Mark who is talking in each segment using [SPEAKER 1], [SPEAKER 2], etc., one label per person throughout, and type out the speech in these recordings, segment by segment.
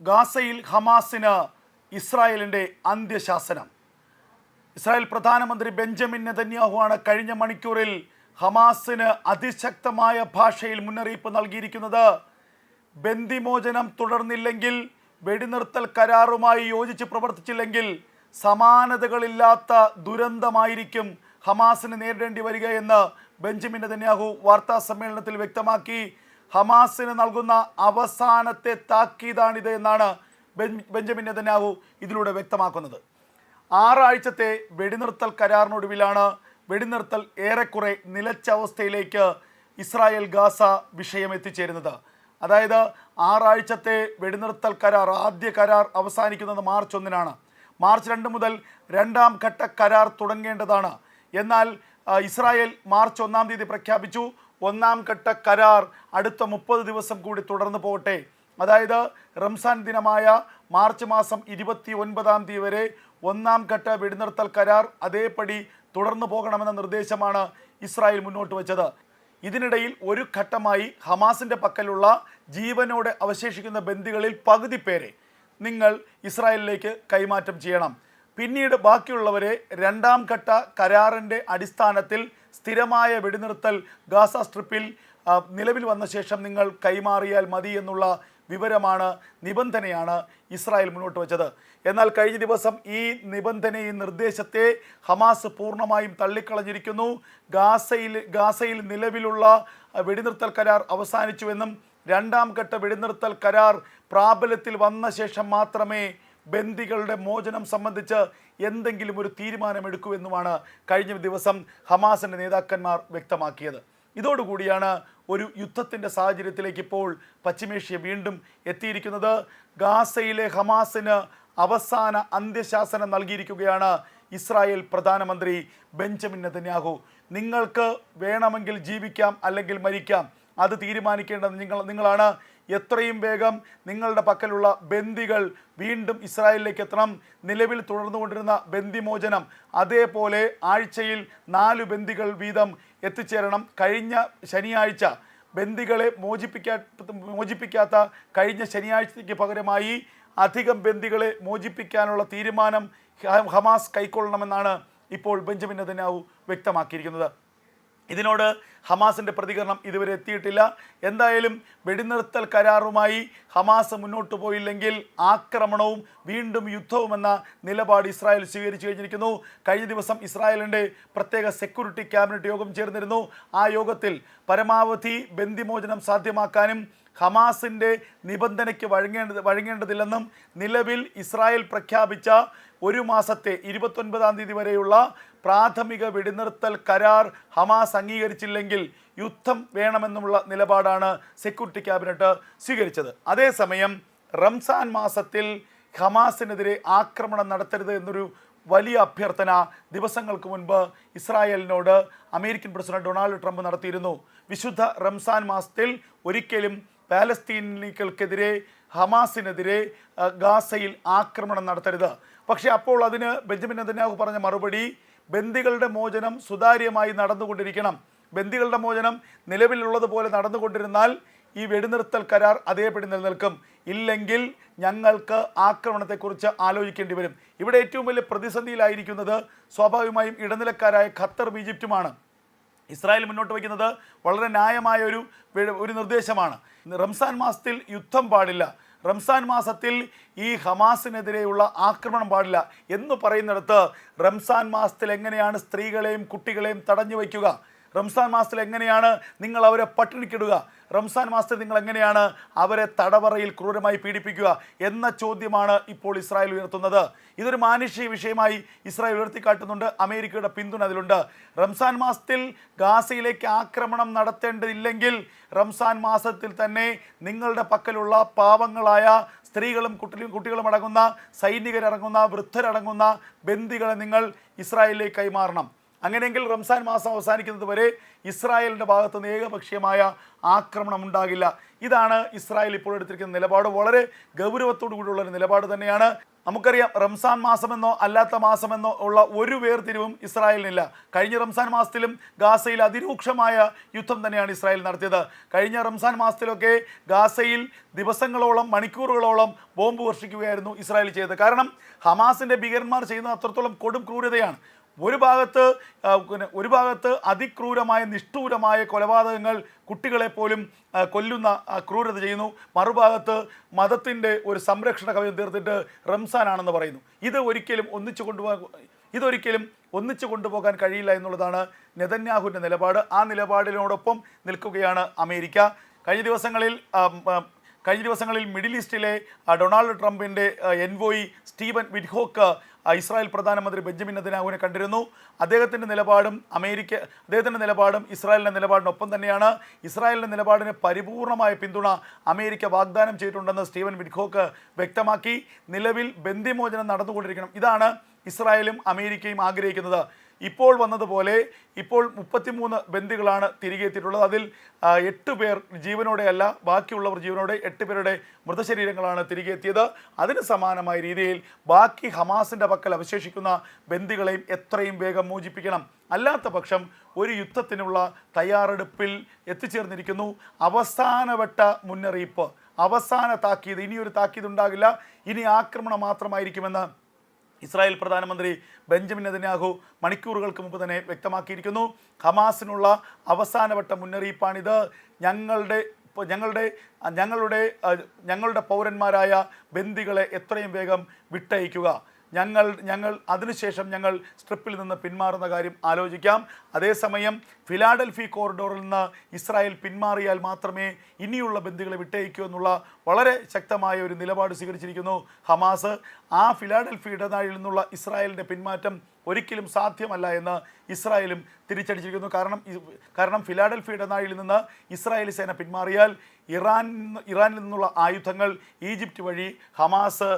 [SPEAKER 1] ഗാസയിൽ ഹമാസിന് ഇസ്രായേലിൻ്റെ അന്ത്യശാസനം. ഇസ്രായേൽ പ്രധാനമന്ത്രി ബെഞ്ചമിൻ നെതന്യാഹുവാണ് കഴിഞ്ഞ മണിക്കൂറിൽ ഹമാസിന് അതിശക്തമായ ഭാഷയിൽ മുന്നറിയിപ്പ് നൽകിയിരിക്കുന്നത്. ബന്ദിമോചനം തുടർന്നില്ലെങ്കിൽ, വെടിനിർത്തൽ കരാറുമായി യോജിച്ച് പ്രവർത്തിച്ചില്ലെങ്കിൽ സമാനതകളില്ലാത്ത ദുരന്തമായിരിക്കും ഹമാസിന് നേരിടേണ്ടി വരിക എന്ന് ബെഞ്ചമിൻ നെതന്യാഹു വാർത്താ സമ്മേളനത്തിൽ വ്യക്തമാക്കി. ഹമാസിന് നൽകുന്ന അവസാനത്തെ താക്കീതാണിത് എന്നാണ് ബെഞ്ചമിൻ നെതന്യാഹു ഇതിലൂടെ വ്യക്തമാക്കുന്നത്. 6 ആഴ്ചത്തെ വെടിനിർത്തൽ കരാറിനൊടുവിലാണ് വെടിനിർത്തൽ ഏറെക്കുറെ നിലച്ച അവസ്ഥയിലേക്ക് ഇസ്രായേൽ ഗാസ വിഷയം എത്തിച്ചേരുന്നത്. അതായത് 6 ആഴ്ചത്തെ വെടിനിർത്തൽ കരാർ, ആദ്യ കരാർ അവസാനിക്കുന്നത് മാർച്ച് 1-നാണ്. മാർച്ച് 2 മുതൽ 2ാം ഘട്ട കരാർ തുടങ്ങേണ്ടതാണ്. എന്നാൽ ഇസ്രായേൽ മാർച്ച് 1-ാം തീയതി പ്രഖ്യാപിച്ചു 1ാം ഘട്ട കരാർ അടുത്ത 30 ദിവസം കൂടി തുടർന്നു പോകട്ടെ. അതായത് റംസാൻ ദിനമായ മാർച്ച് മാസം 29-ാം തീയതി വരെ 1ാം ഘട്ട വെടിനിർത്തൽ കരാർ അതേപടി തുടർന്നു പോകണമെന്ന നിർദ്ദേശമാണ് ഇസ്രായേൽ മുന്നോട്ട് വച്ചത്. ഇതിനിടയിൽ ഒരു ഘട്ടമായി ഹമാസിൻ്റെ പക്കലുള്ള ജീവനോടെ അവശേഷിക്കുന്ന ബന്ദികളിൽ പകുതി പേരെ നിങ്ങൾ ഇസ്രായേലിലേക്ക് കൈമാറ്റം ചെയ്യണം. പിന്നീട് ബാക്കിയുള്ളവരെ 2ാം ഘട്ട കരാറിൻ്റെ അടിസ്ഥാനത്തിൽ സ്ഥിരമായ വെടിനിർത്തൽ ഗാസ സ്ട്രിപ്പിൽ നിലവിൽ വന്ന ശേഷം നിങ്ങൾ കൈമാറിയാൽ മതി എന്നുള്ള നിബന്ധനയാണ് ഇസ്രായേൽ മുന്നോട്ട് വച്ചത്. എന്നാൽ കഴിഞ്ഞ ദിവസം ഈ നിബന്ധനയും നിർദ്ദേശത്തെ ഹമാസ് പൂർണ്ണമായും തള്ളിക്കളഞ്ഞിരിക്കുന്നു. ഗാസയിൽ നിലവിലുള്ള വെടിനിർത്തൽ കരാർ അവസാനിച്ചുവെന്നും 2ാം ഘട്ട വെടിനിർത്തൽ കരാർ പ്രാബല്യത്തിൽ വന്ന ശേഷം മാത്രമേ ബന്ദികളുടെ മോചനം സംബന്ധിച്ച് എന്തെങ്കിലും ഒരു തീരുമാനമെടുക്കൂ എന്നുമാണ് കഴിഞ്ഞ ദിവസം ഹമാസിൻ്റെ നേതാക്കന്മാർ വ്യക്തമാക്കിയത്. ഇതോടുകൂടിയാണ് ഒരു യുദ്ധത്തിൻ്റെ സാഹചര്യത്തിലേക്ക് ഇപ്പോൾ പശ്ചിമേഷ്യ വീണ്ടും എത്തിയിരിക്കുന്നത്. ഗാസയിലെ ഹമാസിന് അവസാന അന്ത്യശാസനം നൽകിയിരിക്കുകയാണ് ഇസ്രായേൽ പ്രധാനമന്ത്രി ബെഞ്ചമിൻ നെതന്യാഹു. നിങ്ങൾക്ക് വേണമെങ്കിൽ ജീവിക്കാം, അല്ലെങ്കിൽ മരിക്കാം, അത് തീരുമാനിക്കേണ്ടത് നിങ്ങളാണ്. എത്രയും വേഗം നിങ്ങളുടെ പക്കലുള്ള ബന്ദികൾ വീണ്ടും ഇസ്രായേലിലേക്ക് എത്തണം. നിലവിൽ തുടർന്നുകൊണ്ടിരുന്ന ബന്ദിമോചനം അതേപോലെ ആഴ്ചയിൽ 4 ബന്ദികൾ വീതം എത്തിച്ചേരണം. കഴിഞ്ഞ ശനിയാഴ്ച ബന്ദികളെ മോചിപ്പിക്കാത്ത കഴിഞ്ഞ ശനിയാഴ്ചയ്ക്ക് പകരമായി അധികം ബന്ദികളെ മോചിപ്പിക്കാനുള്ള തീരുമാനം ഹമാസ് കൈക്കൊള്ളണമെന്നാണ് ഇപ്പോൾ ബെഞ്ചമിൻ നെതന്യാഹു വ്യക്തമാക്കിയിരിക്കുന്നത്. ഇതിനോട് ഹമാസിൻ്റെ പ്രതികരണം ഇതുവരെ എത്തിയിട്ടില്ല. എന്തായാലും വെടിനിർത്തൽ കരാറുമായി ഹമാസ് മുന്നോട്ട് പോയില്ലെങ്കിൽ ആക്രമണവും വീണ്ടും യുദ്ധവുമെന്ന നിലപാട് ഇസ്രായേൽ സ്വീകരിച്ചു കഴിഞ്ഞിരിക്കുന്നു. കഴിഞ്ഞ ദിവസം ഇസ്രായേലിൻ്റെ പ്രത്യേക സെക്യൂരിറ്റി ക്യാബിനറ്റ് യോഗം ചേർന്നിരുന്നു. ആ യോഗത്തിൽ പരമാവധി ബന്ദിമോചനം സാധ്യമാക്കാനും ഹമാസിൻ്റെ നിബന്ധനയ്ക്ക് വഴങ്ങേണ്ടതില്ലെന്നും നിലവിൽ ഇസ്രായേൽ പ്രഖ്യാപിച്ച 1 മാസത്തെ 29-ാം തീയതി വരെയുള്ള പ്രാഥമിക വെടിനിർത്തൽ കരാർ ഹമാസ് അംഗീകരിച്ചില്ലെങ്കിൽ യുദ്ധം വേണമെന്നുള്ള നിലപാടാണ് സെക്യൂരിറ്റി ക്യാബിനറ്റ് സ്വീകരിച്ചത്. അതേസമയം റംസാൻ മാസത്തിൽ ഹമാസിനെതിരെ ആക്രമണം നടത്തരുത് എന്നൊരു വലിയ അഭ്യർത്ഥന ദിവസങ്ങൾക്ക് മുൻപ് ഇസ്രായേലിനോട് അമേരിക്കൻ പ്രസിഡന്റ് ഡൊണാൾഡ് ട്രംപ് നടത്തിയിരുന്നു. വിശുദ്ധ റംസാൻ മാസത്തിൽ ഒരിക്കലും പാലസ്തീനികൾക്കെതിരെ, ഹമാസിനെതിരെ ഗാസയിൽ ആക്രമണം നടത്തരുത്. പക്ഷേ അപ്പോൾ അതിന് ബെഞ്ചമിൻ നെതന്യാഹു പറഞ്ഞ മറുപടി, ബന്ദികളുടെ മോചനം സുതാര്യമായി നടന്നുകൊണ്ടിരിക്കണം. ബന്ദികളുടെ മോചനം നിലവിലുള്ളതുപോലെ നടന്നുകൊണ്ടിരുന്നാൽ ഈ വെടിനിർത്തൽ കരാർ അതേപടി നിലനിൽക്കും. ഇല്ലെങ്കിൽ ഞങ്ങൾക്ക് ആക്രമണത്തെക്കുറിച്ച് ആലോചിക്കേണ്ടി വരും. ഇവിടെ ഏറ്റവും വലിയ പ്രതിസന്ധിയിലായിരിക്കുന്നത് സ്വാഭാവികമായും ഇടനിലക്കാരായ ഖത്തറും ഈജിപ്തുമാണ്. ഇസ്രായേൽ മുന്നോട്ട് വയ്ക്കുന്നത് വളരെ ന്യായമായ ഒരു നിർദ്ദേശമാണ്. റംസാൻ മാസത്തിൽ യുദ്ധം പാടില്ല, റംസാൻ മാസത്തിൽ ഈ ഹമാസിനെതിരെയുള്ള ആക്രമണം പാടില്ല എന്ന് പറയുന്നിടത്ത് റംസാൻ മാസത്തിൽ എങ്ങനെയാണ് സ്ത്രീകളെയും കുട്ടികളെയും തടഞ്ഞു വയ്ക്കുക? റംസാൻ മാസത്തിൽ എങ്ങനെയാണ് നിങ്ങൾ അവരെ പട്ടിണിക്കിടുക? റംസാൻ മാസത്തിൽ നിങ്ങൾ എങ്ങനെയാണ് അവരെ തടവറയിൽ ക്രൂരമായി പീഡിപ്പിക്കുക എന്ന ചോദ്യമാണ് ഇപ്പോൾ ഇസ്രായേൽ ഉയർത്തുന്നത്. ഇതൊരു മാനുഷിക വിഷയമായി ഇസ്രായേൽ ഉയർത്തിക്കാട്ടുന്നുണ്ട്. അമേരിക്കയുടെ പിന്തുണ അതിലുണ്ട്. റംസാൻ മാസത്തിൽ ഗാസയിലേക്ക് ആക്രമണം നടത്തേണ്ടതില്ലെങ്കിൽ റംസാൻ മാസത്തിൽ തന്നെ നിങ്ങളുടെ പക്കലുള്ള പാവങ്ങളായ സ്ത്രീകളും കുട്ടികളും അടങ്ങുന്ന, സൈനികരടങ്ങുന്ന, വൃദ്ധരടങ്ങുന്ന ബന്ദികളെ നിങ്ങൾ ഇസ്രായേലിലേക്ക് കൈമാറണം. അങ്ങനെയെങ്കിൽ റംസാൻ മാസം അവസാനിക്കുന്നത് വരെ ഇസ്രായേലിൻ്റെ ഭാഗത്ത് നിന്ന് ഏകപക്ഷീയമായ ആക്രമണം ഉണ്ടാകില്ല. ഇതാണ് ഇസ്രായേൽ ഇപ്പോൾ എടുത്തിരിക്കുന്ന നിലപാട്. വളരെ ഗൗരവത്തോടു കൂടിയുള്ള ഒരു നിലപാട് തന്നെയാണ്. നമുക്കറിയാം, റംസാൻ മാസമെന്നോ അല്ലാത്ത മാസമെന്നോ ഉള്ള ഒരു വേർതിരിവും ഇസ്രായേലിനില്ല. കഴിഞ്ഞ റംസാൻ മാസത്തിലും ഗാസയിൽ അതിരൂക്ഷമായ യുദ്ധം തന്നെയാണ് ഇസ്രായേൽ നടത്തിയത്. കഴിഞ്ഞ റംസാൻ മാസത്തിലൊക്കെ ഗാസയിൽ ദിവസങ്ങളോളം മണിക്കൂറുകളോളം ബോംബ് വർഷിക്കുകയായിരുന്നു ഇസ്രായേൽ ചെയ്തത്. കാരണം ഹമാസിൻ്റെ ഭീകരന്മാർ ചെയ്യുന്ന അത്രത്തോളം കൊടും ക്രൂരതയാണ്. ഒരു ഭാഗത്ത് അതിക്രൂരമായ നിഷ്ഠൂരമായ കൊലപാതകങ്ങൾ, കുട്ടികളെ പോലും കൊല്ലുന്ന ക്രൂരത ചെയ്യുന്നു. മറുഭാഗത്ത് മതത്തിൻ്റെ ഒരു സംരക്ഷണ കവചം തീർത്തിട്ട് റംസാനാണെന്ന് പറയുന്നു. ഇതൊരിക്കലും ഒന്നിച്ചു കൊണ്ടുപോകാൻ കഴിയില്ല എന്നുള്ളതാണ് നെതന്യാഹുവിൻ്റെ നിലപാട്. ആ നിലപാടിനോടൊപ്പം നിൽക്കുകയാണ് അമേരിക്ക. കഴിഞ്ഞ ദിവസങ്ങളിൽ മിഡിൽ ഈസ്റ്റിലെ ഡൊണാൾഡ് ട്രംപിൻ്റെ എൻവോയി സ്റ്റീവൻ വിറ്റ്ഹോക്ക് ഇസ്രായേൽ പ്രധാനമന്ത്രി ബെഞ്ചമിൻ നെതന്യാഹുവിനെ കണ്ടിരുന്നു. അദ്ദേഹത്തിൻ്റെ നിലപാടും ഇസ്രായേലിൻ്റെ നിലപാടിനൊപ്പം തന്നെയാണ്. ഇസ്രായേലിൻ്റെ നിലപാടിന് പരിപൂർണമായ പിന്തുണ അമേരിക്ക വാഗ്ദാനം ചെയ്തിട്ടുണ്ടെന്ന് സ്റ്റീവൻ വിറ്റ്ഹോക്ക് വ്യക്തമാക്കി. നിലവിൽ ബന്ദിമോചനം നടന്നുകൊണ്ടിരിക്കണം. ഇതാണ് ഇസ്രായേലും അമേരിക്കയും ആഗ്രഹിക്കുന്നത്. ഇപ്പോൾ വന്നതുപോലെ ഇപ്പോൾ 33 ബന്ദികളാണ് തിരികെ എത്തിയിട്ടുള്ളത്. അതിൽ 8 പേർ ജീവനോടെയല്ല, ബാക്കിയുള്ളവർ ജീവനോടെ 8 പേരുടെ മൃതശരീരങ്ങളാണ് തിരികെ എത്തിയത്. അതിന് സമാനമായ രീതിയിൽ ബാക്കി ഹമാസിൻ്റെ പക്കൽ അവശേഷിക്കുന്ന ബന്ദികളെയും എത്രയും വേഗം മോചിപ്പിക്കണം. അല്ലാത്ത പക്ഷം ഒരു യുദ്ധത്തിനുള്ള തയ്യാറെടുപ്പിൽ എത്തിച്ചേർന്നിരിക്കുന്നു. അവസാനവട്ട മുന്നറിയിപ്പ്, അവസാന താക്കീത്, ഇനിയൊരു താക്കീത് ഉണ്ടാകില്ല, ഇനി ആക്രമണം മാത്രമായിരിക്കുമെന്ന് ഇസ്രായേൽ പ്രധാനമന്ത്രി ബെഞ്ചമിൻ നെതന്യാഹു മണിക്കൂറുകൾക്ക് മുമ്പ് തന്നെ വ്യക്തമാക്കിയിരിക്കുന്നു. ഹമാസിനുള്ള അവസാനവട്ട മുന്നറിയിപ്പാണിത്. ഞങ്ങളുടെ പൗരന്മാരായ ബന്ദികളെ എത്രയും വേഗം വിട്ടയക്കുക. അതിനുശേഷം ഞങ്ങൾ സ്ട്രിപ്പിൽ നിന്ന് പിന്മാറുന്ന കാര്യം ആലോചിക്കാം. അതേസമയം ഫിലാഡൽഫി കോറിഡോറിൽ നിന്ന് ഇസ്രായേൽ പിന്മാറിയാൽ മാത്രമേ ഇനിയുള്ള ബന്ദികളെ വിട്ടയക്കൂ എന്നുള്ള വളരെ ശക്തമായ ഒരു നിലപാട് സ്വീകരിച്ചിരിക്കുന്നു ഹമാസ്. ആ ഫിലാഡൽഫി ഇടനാഴിയിൽ നിന്നുള്ള ഇസ്രായേലിൻ്റെ പിന്മാറ്റം ഒരിക്കലും സാധ്യമല്ല എന്ന് ഇസ്രായേലും തിരിച്ചടിച്ചിരിക്കുന്നു. കാരണം ഫിലാഡൽഫി ഇടനാഴിയിൽ നിന്ന് ഇസ്രായേലി സേന പിന്മാറിയാൽ ഇറാനിൽ നിന്നുള്ള ആയുധങ്ങൾ ഈജിപ്റ്റ് വഴി ഹമാസ്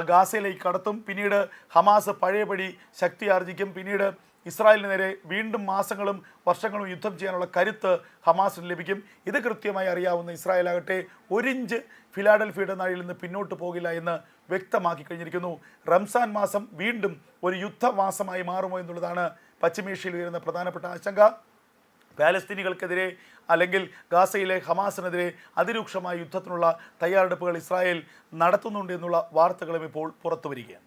[SPEAKER 1] ഗാസയിലേക്ക് കടത്തും. പിന്നീട് ഹമാസ് പഴയപടി ശക്തി ആർജിക്കും. പിന്നീട് ഇസ്രായേലിന് നേരെ വീണ്ടും മാസങ്ങളും വർഷങ്ങളും യുദ്ധം ചെയ്യാനുള്ള കരുത്ത് ഹമാസിന് ലഭിക്കും. ഇത് കൃത്യമായി അറിയാവുന്ന ഇസ്രായേലാകട്ടെ ഒരിഞ്ച് ഫിലാഡൽഫി ഇടനാഴിയിൽ നിന്ന് പിന്നോട്ട് പോകില്ല എന്ന് വ്യക്തമാക്കി കഴിഞ്ഞിരിക്കുന്നു. റംസാൻ മാസം വീണ്ടും ഒരു യുദ്ധമാസമായി മാറുമോ എന്നുള്ളതാണ് പശ്ചിമേഷ്യയിൽ ഉയരുന്ന പ്രധാനപ്പെട്ട ആശങ്ക. പാലസ്തീനികൾക്കെതിരെ അല്ലെങ്കിൽ ഗാസയിലെ ഹമാസിനെതിരെ അതിരൂക്ഷമായ യുദ്ധത്തിനുള്ള തയ്യാറെടുപ്പുകൾ ഇസ്രായേൽ നടത്തുന്നുണ്ട് എന്നുള്ള വാർത്തകളും ഇപ്പോൾ പുറത്തു വരികയാണ്.